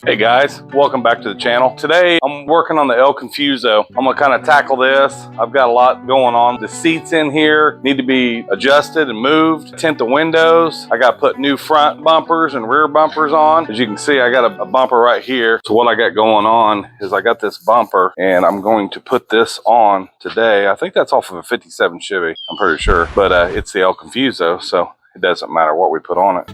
Hey guys, welcome back to the channel. Today I'm working on the El Confuso. I'm gonna kind of tackle this. I've got a lot going on. The seats in here need to be adjusted and moved. Tint the windows. I got to put new front bumpers and rear bumpers on. As you can see, I got a bumper right here. So what I got going on is I got this bumper and I'm going to put this on today. I think that's off of a 57 Chevy, I'm pretty sure. But it's the El Confuso, so it doesn't matter what we put on it.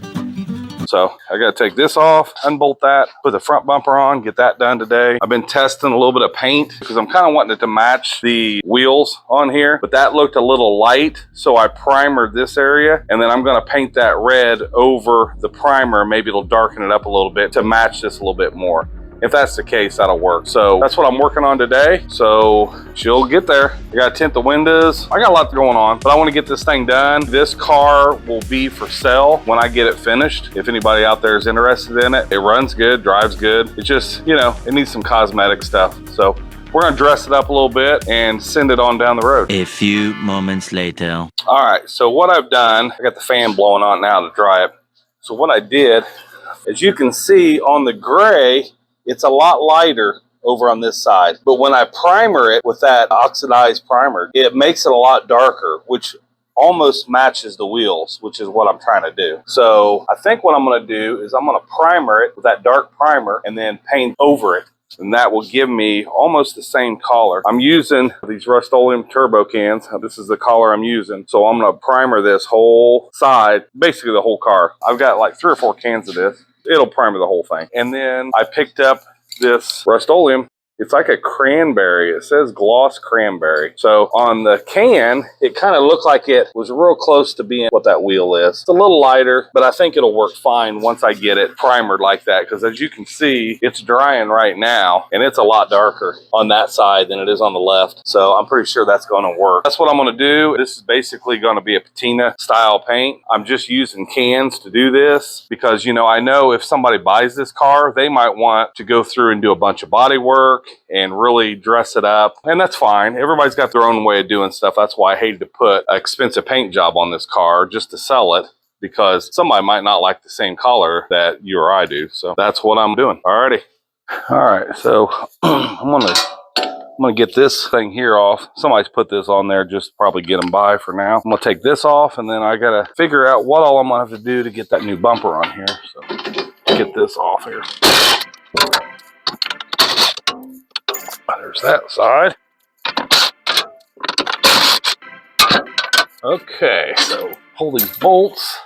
So I got to take this off, unbolt that, put the front bumper on, get that done today. I've been testing a little bit of paint because I'm kind of wanting it to match the wheels on here, but that looked a little light. So I primered this area and then I'm going to paint that red over the primer. Maybe it'll darken it up a little bit to match this a little bit more. If that's the case, that'll work. So that's what I'm working on today. So she'll get there. I got to tint the windows. I got a lot going on, but I want to get this thing done. This car will be for sale when I get it finished. If anybody out there is interested in it, it runs good, drives good. It just, you know, it needs some cosmetic stuff. So we're going to dress it up a little bit and send it on down the road. A few moments later. All right. So what I've done, I got the fan blowing on now to dry it. So what I did, as you can see on the gray, it's a lot lighter over on this side. But when I primer it with that oxidized primer, it makes it a lot darker, which almost matches the wheels, which is what I'm trying to do. So I think what I'm gonna do is I'm gonna primer it with that dark primer and then paint over it. And that will give me almost the same color. I'm using these Rust-Oleum turbo cans. This is the color I'm using. So I'm gonna primer this whole side, basically the whole car. I've got like 3 or 4 cans of this. It'll primer the whole thing. And then I picked up this Rust-Oleum. It's like a cranberry. It says gloss cranberry. So on the can, it kind of looked like it was real close to being what that wheel is. It's a little lighter, but I think it'll work fine once I get it primered like that. Because as you can see, it's drying right now, and it's a lot darker on that side than it is on the left. So I'm pretty sure that's going to work. That's what I'm going to do. This is basically going to be a patina style paint. I'm just using cans to do this because, you know, I know if somebody buys this car, they might want to go through and do a bunch of body work and really dress it up, and that's fine. Everybody's got their own way of doing stuff. That's why I hated to put an expensive paint job on this car just to sell it, because somebody might not like the same color that you or I do. So that's what I'm doing. Alrighty. All right, so I'm gonna get this thing here off. Somebody's put this on there just to probably get them by for now. I'm gonna take this off, and then I gotta figure out what all I'm gonna have to do to get that new bumper on here. So get this off here. There's that side. Okay, so pull these bolts.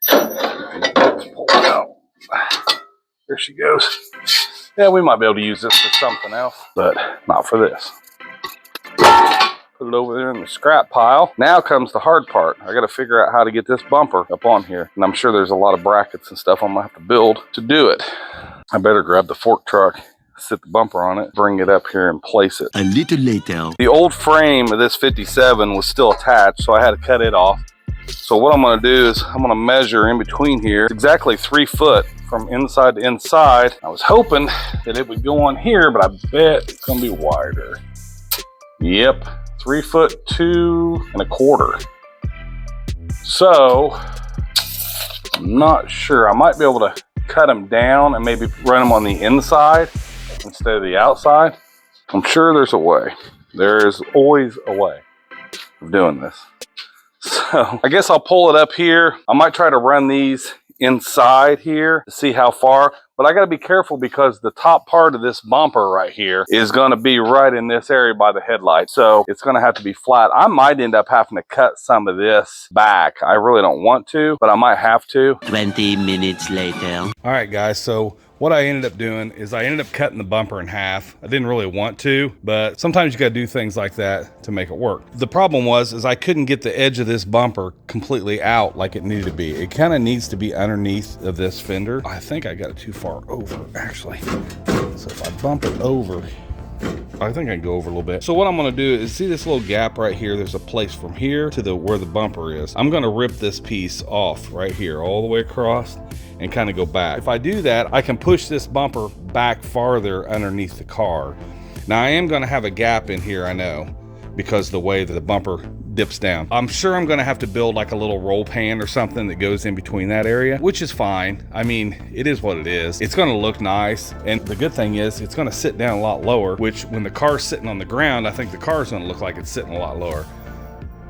Pull it out. There she goes. Yeah, we might be able to use this for something else, but not for this. Put it over there in the scrap pile. Now comes the hard part. I got to figure out how to get this bumper up on here. And I'm sure there's a lot of brackets and stuff I'm going to have to build to do it. I better grab the fork truck, sit the bumper on it, bring it up here and place it. A little later. The old frame of this 57 was still attached, so I had to cut it off. So what I'm going to do is I'm going to measure in between here. It's exactly 3 foot from inside to inside. I was hoping that it would go on here, but I bet it's going to be wider. Yep, 3 foot 2 1/4. So I'm not sure. I might be able to cut them down and maybe run them on the inside instead of the outside. I'm sure there's a way. There's always a way of doing this. So I guess I'll pull it up here. I might try to run these inside here to see how far, but I got to be careful because the top part of this bumper right here is going to be right in this area by the headlight. So it's going to have to be flat. I might end up having to cut some of this back. I really don't want to, but I might have to. 20 minutes later. All right, guys. So what I ended up doing is I ended up cutting the bumper in half. I didn't really want to, but sometimes you got to do things like that to make it work. The problem is I couldn't get the edge of this bumper completely out like it needed to be. It kind of needs to be underneath of this fender. I think I got it too far over, actually. So if I bump it over, I think I can go over a little bit. So what I'm going to do is see this little gap right here. There's a place from here to where the bumper is. I'm going to rip this piece off right here all the way across and kind of go back. If I do that, I can push this bumper back farther underneath the car. Now I am going to have a gap in here, I know, because the way that the bumper dips down. I'm sure I'm gonna have to build like a little roll pan or something that goes in between that area, which is fine. I mean, it is what it is. It's gonna look nice, and the good thing is it's gonna sit down a lot lower, which when the car's sitting on the ground, I think the car's gonna look like it's sitting a lot lower.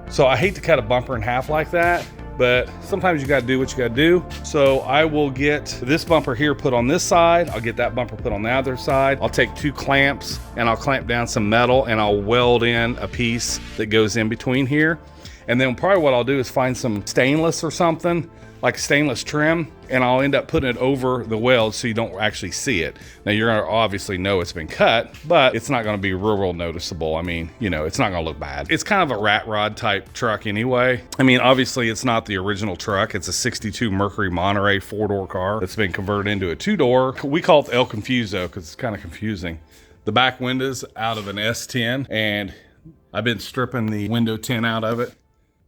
So I hate to cut a bumper in half like that, but sometimes you gotta do what you gotta do. So I will get this bumper here put on this side. I'll get that bumper put on the other side. I'll take 2 clamps and I'll clamp down some metal and I'll weld in a piece that goes in between here. And then probably what I'll do is find some stainless or something, like stainless trim, and I'll end up putting it over the weld so you don't actually see it. Now you're gonna obviously know it's been cut, but it's not gonna be real noticeable. I mean, you know, it's not gonna look bad. It's kind of a rat rod type truck anyway. I mean, obviously it's not the original truck. It's a 62 Mercury Monterey 4-door car that's been converted into a 2-door. We call it El Confuso because it's kind of confusing. The back window's out of an S10, and I've been stripping the window tint out of it.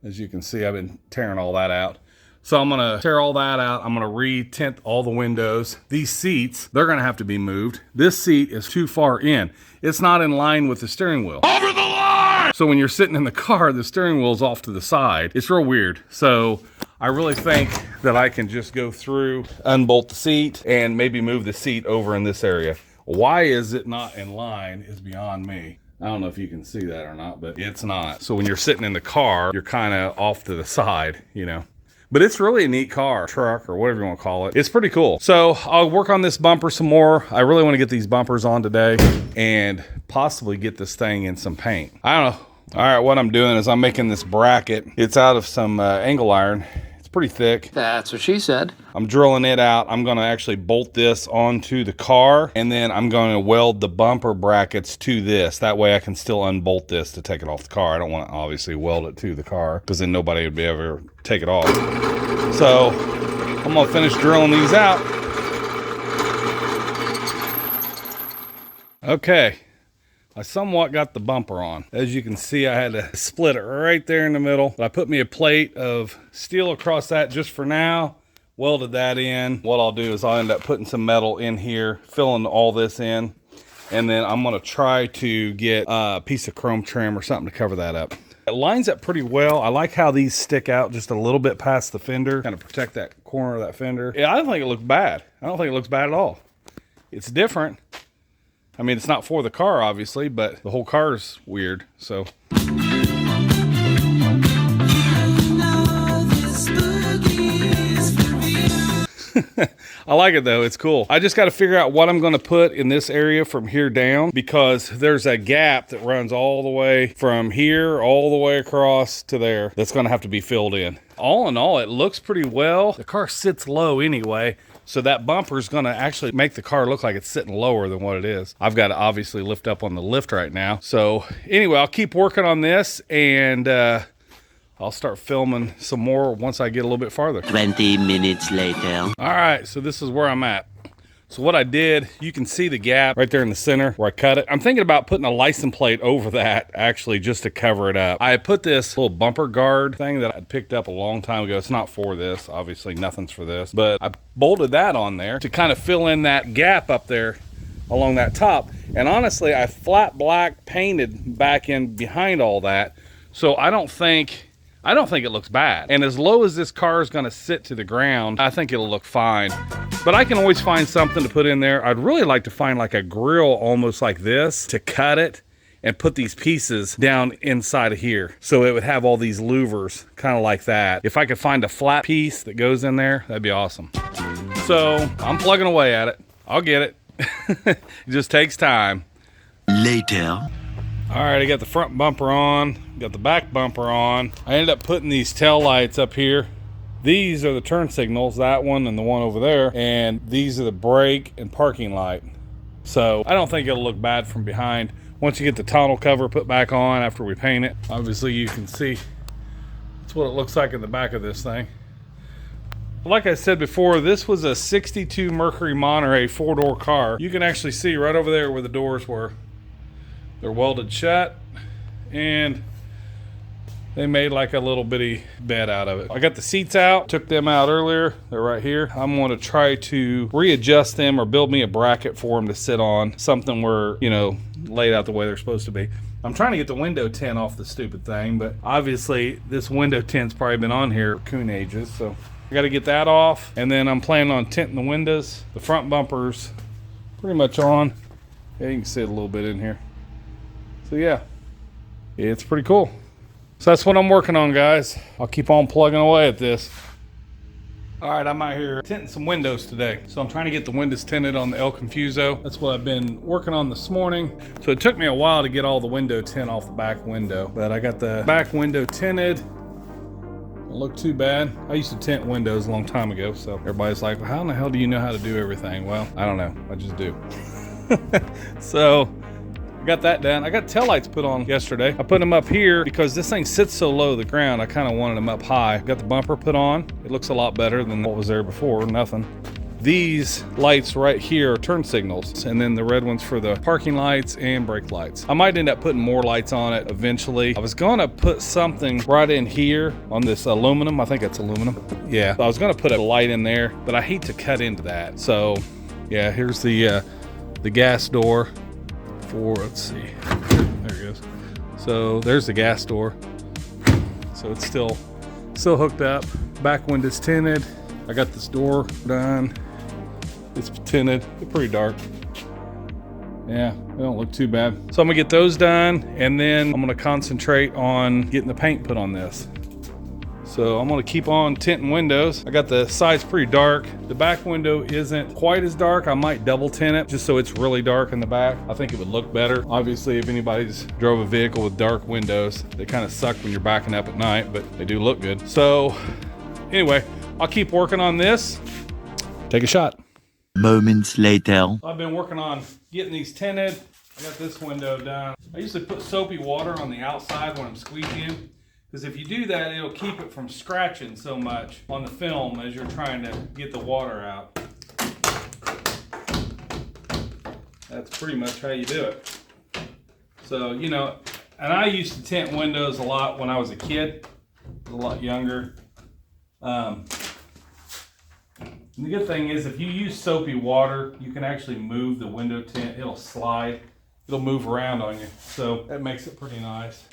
As you can see, I've been tearing all that out. So I'm gonna tear all that out. I'm gonna re-tint all the windows. These seats, they're gonna have to be moved. This seat is too far in. It's not in line with the steering wheel. Over the line! So when you're sitting in the car, the steering wheel's off to the side. It's real weird. So I really think that I can just go through, unbolt the seat, and maybe move the seat over in this area. Why is it not in line is beyond me. I don't know if you can see that or not, but it's not. So when you're sitting in the car, you're kind of off to the side, you know. But it's really a neat car, truck, or whatever you want to call it. It's pretty cool. So I'll work on this bumper some more. I really want to get these bumpers on today and possibly get this thing in some paint. I don't know. All right, what I'm doing is I'm making this bracket. It's out of some angle iron. It's pretty thick. That's what she said. I'm drilling it out. I'm going to actually bolt this onto the car, and then I'm going to weld the bumper brackets to this. That way I can still unbolt this to take it off the car. I don't want to obviously weld it to the car because then nobody would be able to take it off. So I'm going to finish drilling these out. Okay. I somewhat got the bumper on. As you can see, I had to split it right there in the middle. But I put me a plate of steel across that just for now. Welded that in. What I'll do is I'll end up putting some metal in here, filling all this in. And then I'm gonna try to get a piece of chrome trim or something to cover that up. It lines up pretty well. I like how these stick out just a little bit past the fender, kind of protect that corner of that fender. Yeah, I don't think it looks bad. I don't think it looks bad at all. It's different. I mean, it's not for the car, obviously, but the whole car is weird, so. I like it though, it's cool. I just got to figure out what I'm going to put in this area from here down, because there's a gap that runs all the way from here all the way across to there that's going to have to be filled in. All in all, it looks pretty well. The car sits low anyway, so that bumper is going to actually make the car look like it's sitting lower than what it is. I've got to obviously lift up on the lift right now. So anyway, I'll keep working on this, and I'll start filming some more once I get a little bit farther. 20 minutes later. All right, so this is where I'm at. So what I did, you can see the gap right there in the center where I cut it. I'm thinking about putting a license plate over that, actually, just to cover it up. I put this little bumper guard thing that I picked up a long time ago. It's not for this, obviously nothing's for this, but I bolted that on there to kind of fill in that gap up there along that top. And honestly, I flat black painted back in behind all that. So I don't think it looks bad. And as low as this car is gonna sit to the ground, I think it'll look fine. But I can always find something to put in there. I'd really like to find like a grill almost like this to cut it and put these pieces down inside of here. So it would have all these louvers, kind of like that. If I could find a flat piece that goes in there, that'd be awesome. So I'm plugging away at it. I'll get it. It just takes time. Later. All right, I got the front bumper on, got the back bumper on. I ended up putting these tail lights up here. These are the turn signals, that one and the one over there, and these are the brake and parking light. So I don't think it'll look bad from behind. Once you get the tonneau cover put back on after we paint it, obviously you can see that's what it looks like in the back of this thing. Like I said before, this was a 62 Mercury Monterey 4-door car. You can actually see right over there where the doors were. They're welded shut, and They made like a little bitty bed out of it. I got the seats out, took them out earlier. They're right here. I'm going to try to readjust them or build me a bracket for them to sit on. Something where, you know, laid out the way they're supposed to be. I'm trying to get the window tint off the stupid thing, but obviously this window tint's probably been on here coon ages, so I got to get that off. And then I'm planning on tinting the windows. The front bumpers pretty much on. Yeah, you can see it a little bit in here. So yeah, it's pretty cool. So that's what I'm working on, guys. I'll keep on plugging away at this. All right, I'm out here tinting some windows today. So I'm trying to get the windows tinted on the El Confuso. That's what I've been working on this morning. So it took me a while to get all the window tint off the back window, but I got the back window tinted. Don't look too bad. I used to tint windows a long time ago, so everybody's like, well, how in the hell do you know how to do everything? Well, I don't know, I just do. So I got that done. I got taillights put on yesterday. I put them up here because this thing sits so low to the ground. I kind of wanted them up high. Got the bumper put on. It looks a lot better than what was there before. Nothing. These lights right here are turn signals, and then the red ones for the parking lights and brake lights. I might end up putting more lights on it eventually. I was going to put something right in here on this aluminum. I think it's aluminum. Yeah, I was going to put a light in there, but I hate to cut into that. So yeah, here's the gas door. Let's see, there it goes. So there's the gas door. So it's still hooked up. Back window's tinted. I got this door done. It's tinted. It's pretty dark. Yeah, they don't look too bad. So I'm gonna get those done, and then I'm gonna concentrate on getting the paint put on this. So I'm gonna keep on tinting windows. I got the sides pretty dark. The back window isn't quite as dark. I might double tint it just so it's really dark in the back. I think it would look better. Obviously, if anybody's drove a vehicle with dark windows, they kind of suck when you're backing up at night, but they do look good. So anyway, I'll keep working on this. Take a shot. Moments later. I've been working on getting these tinted. I got this window done. I usually put soapy water on the outside when I'm squeegeeing, because if you do that, it'll keep it from scratching so much on the film as you're trying to get the water out. That's pretty much how you do it. So, you know, and I used to tint windows a lot when I was a kid, a lot younger. The good thing is if you use soapy water, you can actually move the window tint. It'll slide. It'll move around on you. So that makes it pretty nice.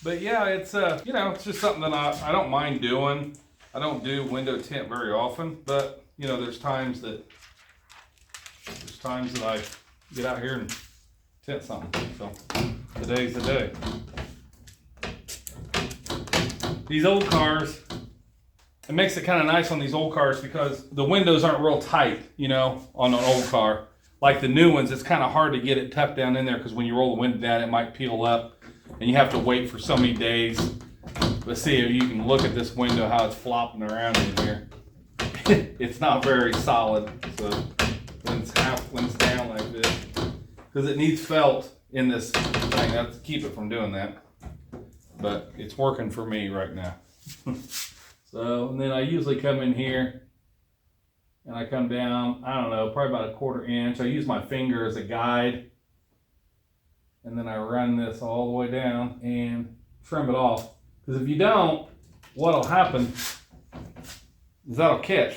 But yeah, it's you know, it's just something that I don't mind doing. I don't do window tint very often, but you know, there's times that I get out here and tint something. So today's the day. These old cars, it makes it kind of nice on these old cars because the windows aren't real tight, you know, on an old car. Like the new ones, it's kind of hard to get it tucked down in there because when you roll the window down, it might peel up. And you have to wait for so many days. Let's see if you can look at this window, how it's flopping around in here. It's not very solid. So when it's down like this, because it needs felt in this thing. I have to keep it from doing that. But it's working for me right now. So, and then I usually come in here and I come down, I don't know, probably about a 1/4 inch. I use my finger as a guide. And then I run this all the way down and trim it off. Because if you don't, what'll happen is that'll catch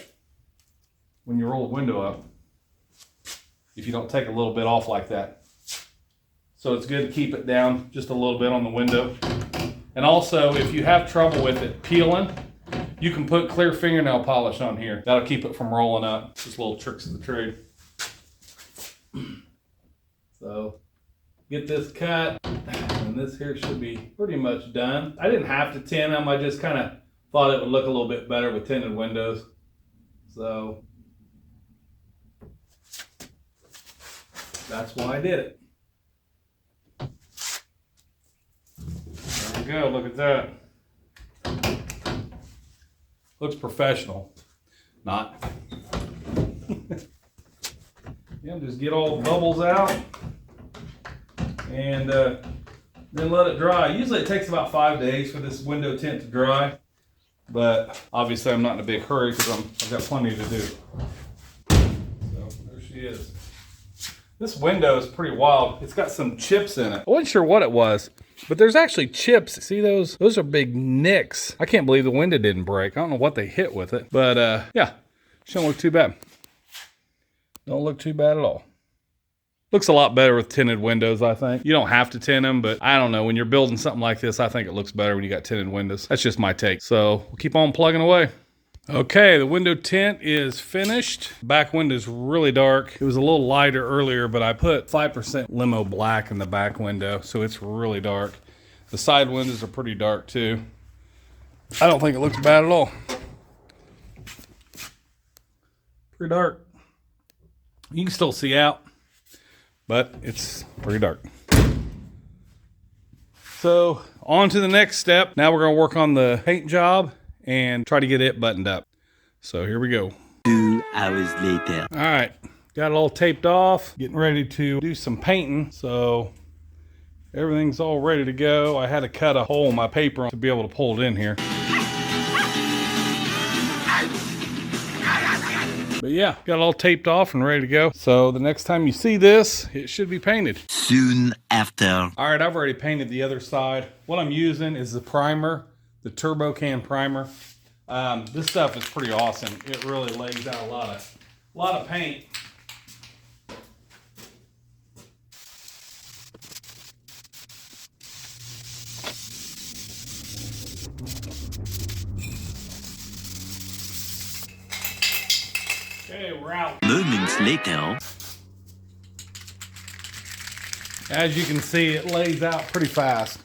when you roll the window up. If you don't take a little bit off like that. So it's good to keep it down just a little bit on the window. And also, if you have trouble with it peeling, you can put clear fingernail polish on here. That'll keep it from rolling up. Just little tricks of the trade. So get this cut, and this here should be pretty much done. I didn't have to tint them. I just kind of thought it would look a little bit better with tinted windows. So that's why I did it. There we go, look at that. Looks professional. Not. Yeah, just get all the bubbles out and then let it dry. Usually it takes about 5 days for this window tint to dry, but obviously I'm not in a big hurry because I've got plenty to do. So there she is. This window is pretty wild. It's got some chips in it. I wasn't sure what it was. But there's actually chips. See those? Those are big nicks. I can't believe the window didn't break. I don't know what they hit with it. But yeah, shouldn't look too bad. Don't look too bad at all. Looks a lot better with tinted windows, I think. You don't have to tint them, but I don't know. When you're building something like this, I think it looks better when you got tinted windows. That's just my take. So we'll keep on plugging away. Okay, the window tint is finished. Back window's really dark. It was a little lighter earlier, but I put 5% limo black in the back window, so it's really dark. The side windows are pretty dark too. I don't think it looks bad at all. Pretty dark. You can still see out, but it's pretty dark. So on to the next step. Now we're gonna work on the paint job and try to get it buttoned up. So here we go. 2 hours later. All right, got it all taped off, getting ready to do some painting. So everything's all ready to go. I had to cut a hole in my paper to be able to pull it in here. But yeah, got it all taped off and ready to go. So the next time you see this, it should be painted. Soon after. All right, I've already painted the other side. What I'm using is the primer, the Turbo Can primer. This stuff is pretty awesome. It really lays out a lot of paint. Okay, we're out. Moments later. As you can see, it lays out pretty fast.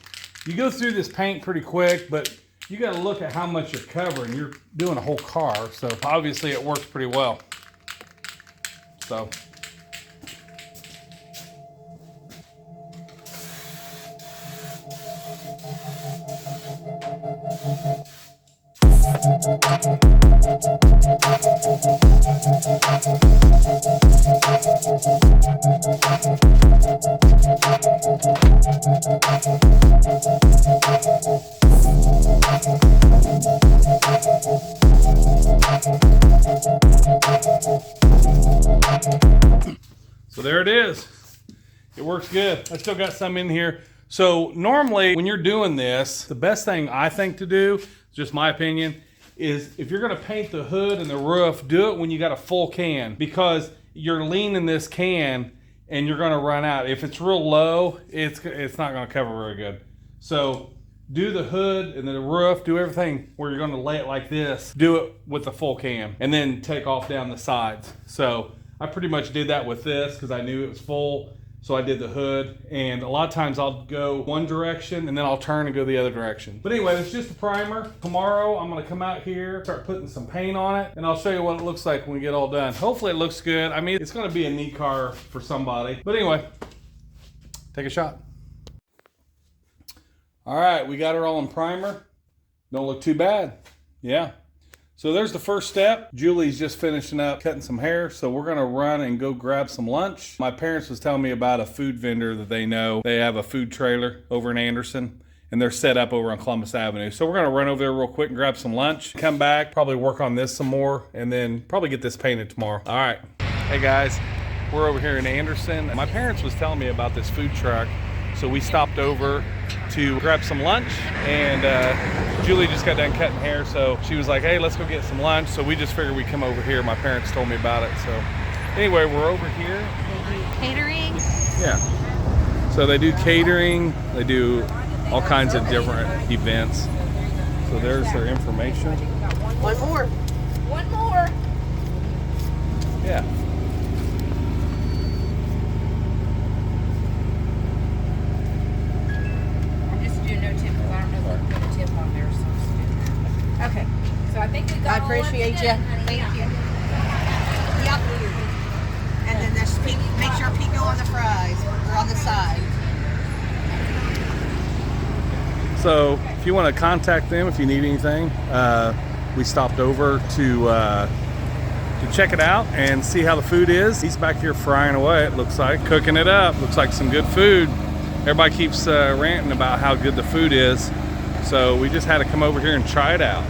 You go through this paint pretty quick, but you got to look at how much you're covering. You're doing a whole car, so obviously it works pretty well. So. So there it is. It works good. I still got some in here. So normally when you're doing this, the best thing I think to do, just my opinion, is if you're gonna paint the hood and the roof, do it when you got a full can, because you're leaning this can and you're gonna run out. If it's real low, it's not gonna cover very good. So do the hood and then the roof, do everything where you're gonna lay it like this, do it with the full can, and then take off down the sides. So I pretty much did that with this because I knew it was full. So I did the hood, and a lot of times I'll go one direction and then I'll turn and go the other direction. But anyway, it's just a primer. Tomorrow I'm gonna come out here, start putting some paint on it, and I'll show you what it looks like when we get all done. Hopefully it looks good. I mean, it's gonna be a neat car for somebody. But anyway, take a shot. All right, we got her all in primer. Don't look too bad, yeah. So there's the first step. Julie's just finishing up cutting some hair, so we're gonna run and go grab some lunch. My parents was telling me about a food vendor that they know. They have a food trailer over in Anderson, and they're set up over on Columbus Avenue. So we're gonna run over there real quick and grab some lunch, come back, probably work on this some more, and then probably get this painted tomorrow. All right, hey guys, we're over here in Anderson. My parents was telling me about this food truck, so we stopped over to grab some lunch, and Julie just got done cutting hair, so she was like, hey, let's go get some lunch. So we just figured we'd come over here. My parents told me about it. So anyway, we're over here. They do catering. Yeah. So they do catering. They do all kinds of different events. So there's their information. One more. One more. Yeah. Okay, so I think we got. I appreciate you. Thank you. Yep. And then there's make sure pico on the fries or on the side. So if you want to contact them, if you need anything, we stopped over to check it out and see how the food is. He's back here frying away. It looks like cooking it up. Looks like some good food. Everybody keeps ranting about how good the food is. So we just had to come over here and try it out.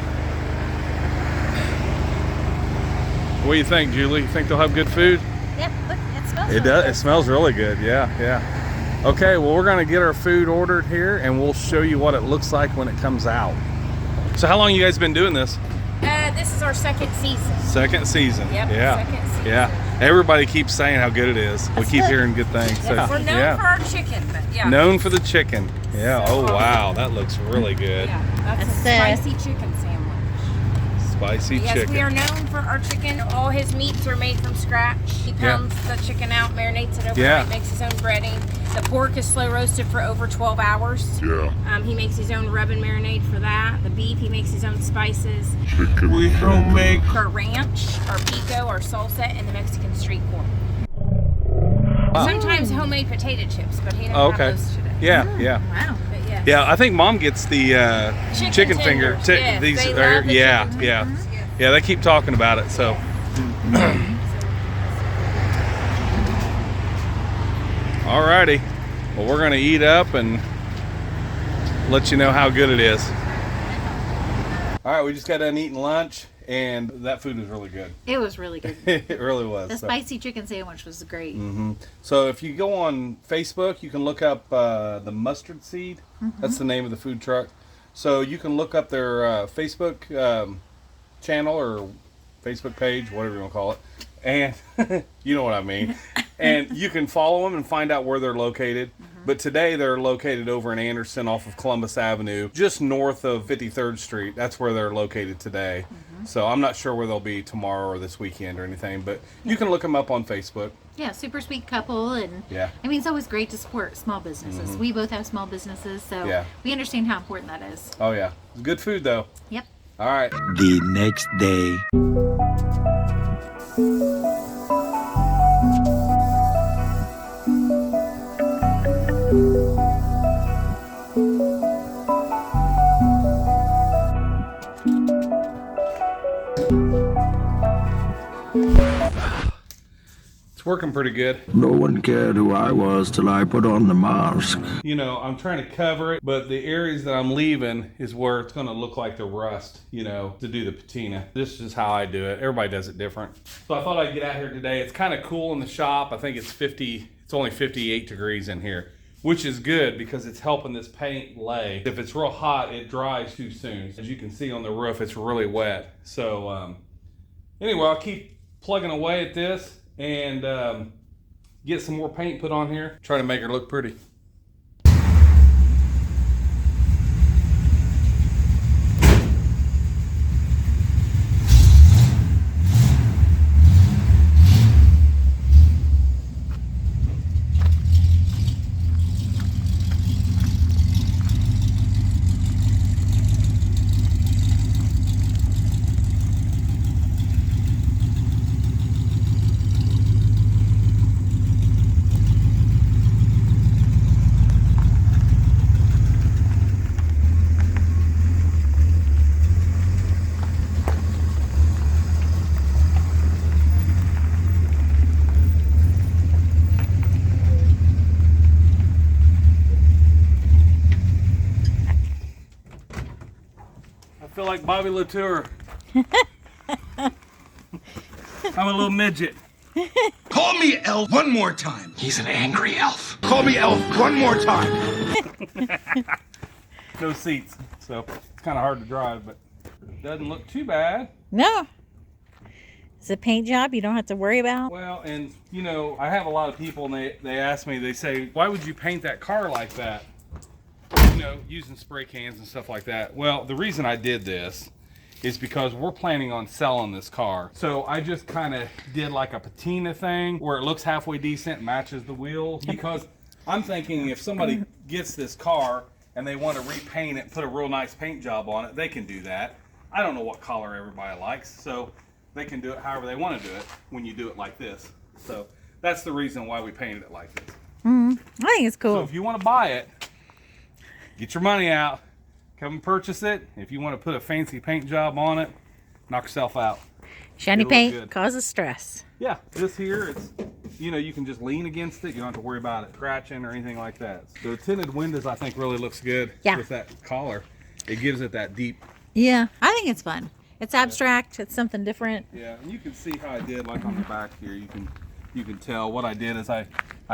What do you think, Julie? You think they'll have good food? Yeah, look, it smells It really does. good. It smells really good. Yeah, yeah. Okay, well, we're gonna get our food ordered here and we'll show you what it looks like when it comes out. So how long you guys been doing this? This is our second season. Second season. Yep, Yeah. second season. Yeah. Everybody keeps saying how good it is. We keep hearing good things. So, We're known for our chicken, but yeah. Known for the chicken. Yeah. Oh wow, that looks really good. Yeah, that's a spicy chicken sandwich. Spicy Yes, chicken. we are known for our chicken. All his meats are made from scratch. He pounds the chicken out, marinates it overnight, makes his own breading. The pork is slow roasted for over 12 hours. Yeah. He makes his own rub and marinade for that. The beef, he makes his own spices. We don't make Our ranch, our pico, our salsa, and the Mexican street corn. Sometimes homemade potato chips, but he doesn't have those today. Yeah, yeah. Wow. But yes. Yeah, I think Mom gets the chicken finger. tenders. Yes, These they are, love the yeah, chicken yeah. tenders. Yes. Yeah, they keep talking about it, so. Alrighty, well, we're gonna eat up and let you know how good it is. All right, we just got done eating lunch and that food was really good. It was really good. It really was. The so. spicy chicken sandwich was great. So if you go on Facebook, you can look up the Mustard Seed. That's the name of the food truck. So you can look up their Facebook channel or Facebook page, whatever you want to call it. And you know what I mean. And you can follow them and find out where they're located. But today they're located over in Anderson off of Columbus Avenue, just north of 53rd Street. That's where they're located today. So I'm not sure where they'll be tomorrow or this weekend or anything, but you can look them up on Facebook. Yeah, super sweet couple, and Yeah. I mean, it's always great to support small businesses. We both have small businesses, so Yeah. we understand how important that is. Oh yeah, it's good food though. Yep. All right. The next day. It's working pretty good. No one cared who I was till I put on the mask. You know, I'm trying to cover it, but the areas that I'm leaving is where it's going to look like the rust, you know, to do the patina. This is how I do it. Everybody does it different. So I thought I'd get out here today. It's kind of cool in the shop. I think it's only 58 degrees in here, which is good because it's helping this paint lay. If it's real hot, it dries too soon. As you can see on the roof, it's really wet. So anyway, I'll keep plugging away at this and get some more paint put on here. Try to make her look pretty. I feel like Bobby Latour. I'm a little midget. Call me Elf one more time. He's an angry elf. Call me Elf one more time. No seats, so it's kind of hard to drive, but it doesn't look too bad. No. It's a paint job you don't have to worry about. Well, and you know, I have a lot of people and they ask me, they say, why would you paint that car like that? You know, using spray cans and stuff like that. Well, the reason I did this is because we're planning on selling this car. So I just kind of did like a patina thing where it looks halfway decent, matches the wheels. Because I'm thinking if somebody gets this car and they want to repaint it, put a real nice paint job on it, they can do that. I don't know what color everybody likes, so they can do it however they want to do it when you do it like this. So that's the reason why we painted it like this. I think it's cool. So if you want to buy it, get your money out, come and purchase it. If you want to put a fancy paint job on it, knock yourself out. Shiny It'll look paint good. causes stress. Yeah, this here, it's, you know, you can just lean against it. You don't have to worry about it scratching or anything like that. The tinted windows, I think, really looks good with that collar. It gives it that deep. Yeah, I think it's fun. It's abstract. It's something different. Yeah, and you can see how I did, like on the back here. You can you can tell. What I did is I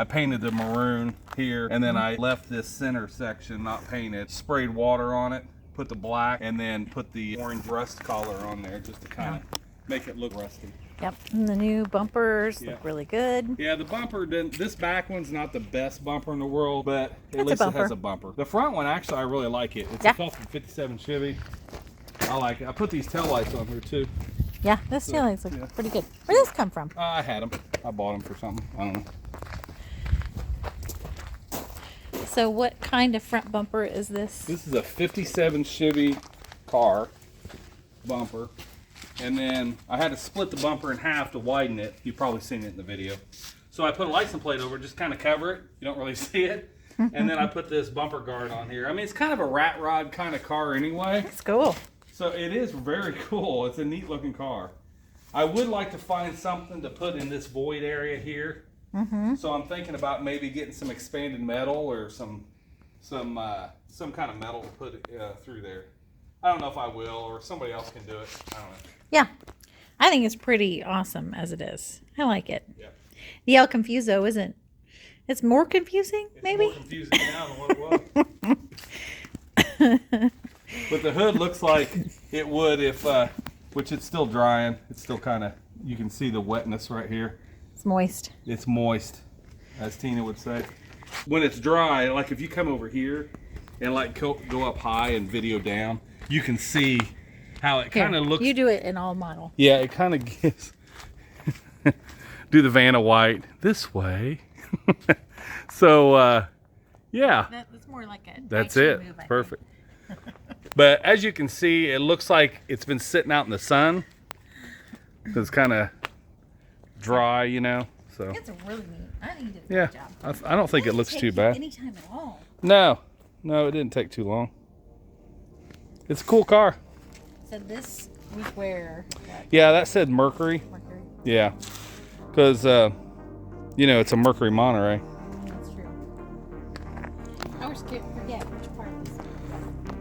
painted the maroon here, and then I left this center section not painted, sprayed water on it, put the black, and then put the orange rust color on there just to kind of make it look rusty. Yep, and the new bumpers look really good. Yeah, the bumper didn't. This back one's not the best bumper in the world, but at least it has a bumper. The front one, actually, I really like it. It's a 57 Chevy. I like it. I put these taillights on here too. Yeah, those taillights look pretty good. Where did this come from? I had them. I bought them for something. I don't know. So what kind of front bumper is this? This is a 57 Chevy car bumper. And then I had to split the bumper in half to widen it. You've probably seen it in the video. So I put a license plate over it, just kind of cover it. You don't really see it. And then I put this bumper guard on here. I mean, it's kind of a rat rod kind of car anyway. It's cool. So it is very cool. It's a neat looking car. I would like to find something to put in this void area here. So I'm thinking about maybe getting some expanded metal or some kind of metal to put through there. I don't know if I will, or somebody else can do it. I don't know. Yeah, I think it's pretty awesome as it is. I like it. Yeah. The El Confuso isn't. It's more confusing, maybe. It's more confusing now than what it was. But the hood looks like it would if, which it's still drying. It's still kind of, you can see the wetness right here. It's moist. It's moist, as Tina would say. When it's dry, like if you come over here and like go up high and video down, you can see how it kind of looks. You do it in all model. Yeah, it kind of gives. Do the Vanna White this way. So, yeah. That's more like a. That's it. Move, perfect. But as you can see, it looks like it's been sitting out in the sun. It's kind of dry, you know. So. It's really neat. I think you did a Yeah, good job. I don't think it looks too bad. Any time at all. No, it didn't take too long. It's a cool car. So this was where. Yeah, that said Mercury. Mercury. Yeah, because you know it's a Mercury Monterey. That's true. I always forget which part it is.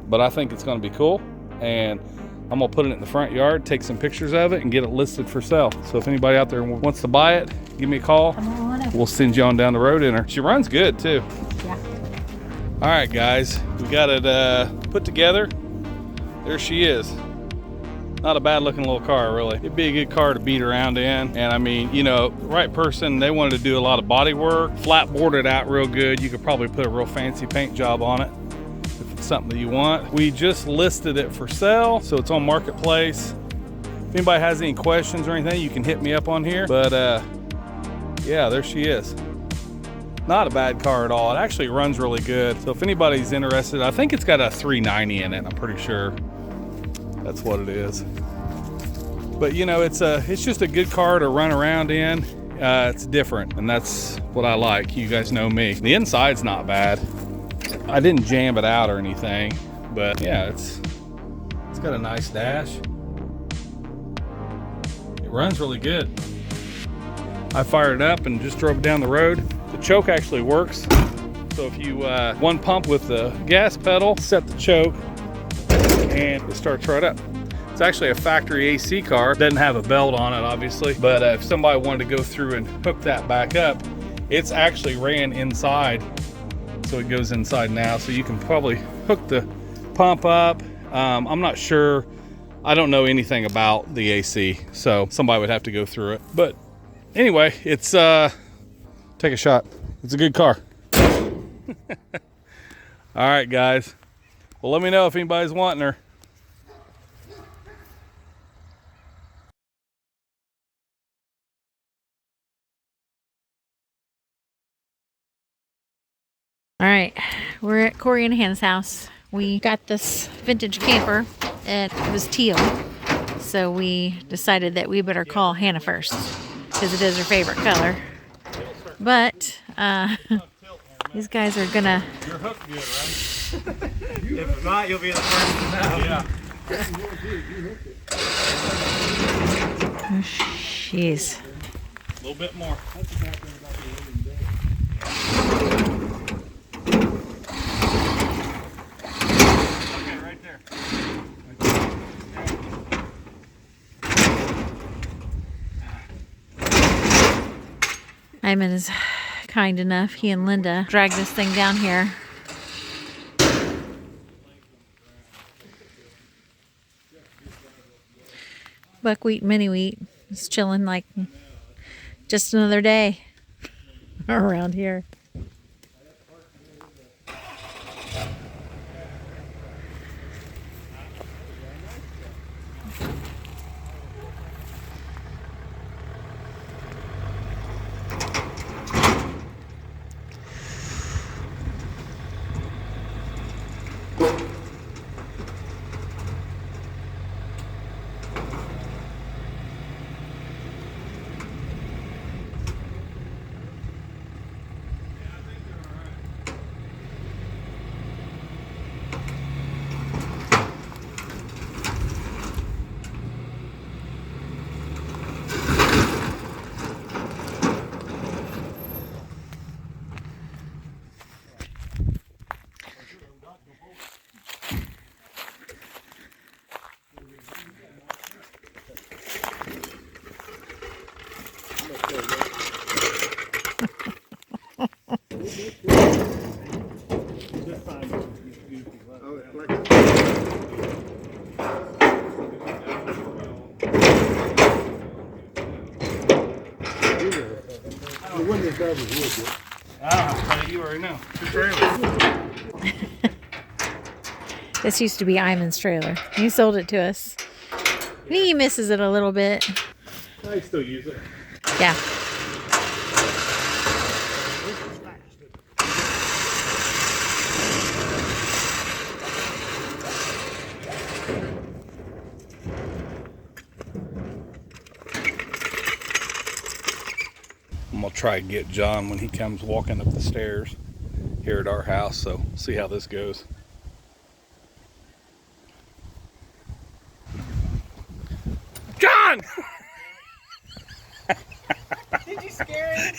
But I think it's going to be cool, and I'm going to put it in the front yard, take some pictures of it, and get it listed for sale. So if anybody out there wants to buy it, give me a call. We'll send you on down the road in her. She runs good too. Yeah. All right, guys, we got it put together. There she is. Not a bad looking little car, really. It'd be a good car to beat around in. And I mean, you know, the right person, they wanted to do a lot of body work, flat boarded out real good. You could probably put a real fancy paint job on it if it's something that you want. We just listed it for sale, so it's on Marketplace. If anybody has any questions or anything, you can hit me up on here. But yeah, there she is. Not a bad car at all. It actually runs really good. So if anybody's interested, I think it's got a 390 in it, I'm pretty sure. That's what it is. But you know, it's just a good car to run around in. It's different, and that's what I like. You guys know me. The inside's not bad. I didn't jam it out or anything, but yeah, it's got a nice dash. It runs really good. I fired it up and just drove it down the road. The choke actually works. So if you one pump with the gas pedal, set the choke, and it starts right up. It's actually a factory AC car. Doesn't have a belt on it, obviously, but if somebody wanted to go through and hook that back up, it's actually ran inside. So it goes inside now. So you can probably hook the pump up. I'm not sure. I don't know anything about the AC, so somebody would have to go through it. But anyway, it's take a shot. It's a good car. All right, guys. Well, let me know if anybody's wanting her. All right, we're at Corey and Hannah's house. We got this vintage camper, and it was teal. So we decided that we better call Hannah first, because it is her favorite color. But these guys are gonna. You're hooked good, right? If not, you'll be the first to know. Yeah. Jeez. A little bit more. Okay, right there. Iman is kind enough. He and Linda dragged this thing down here. Buckwheat, mini wheat. It's chilling like just another day around here. You already know. Trailer. This used to be Iman's trailer. He sold it to us. He misses it a little bit. I still use it. Yeah. I'm gonna try and get John when he comes walking up the stairs here at our house, so see how this goes. John! Did you scare him?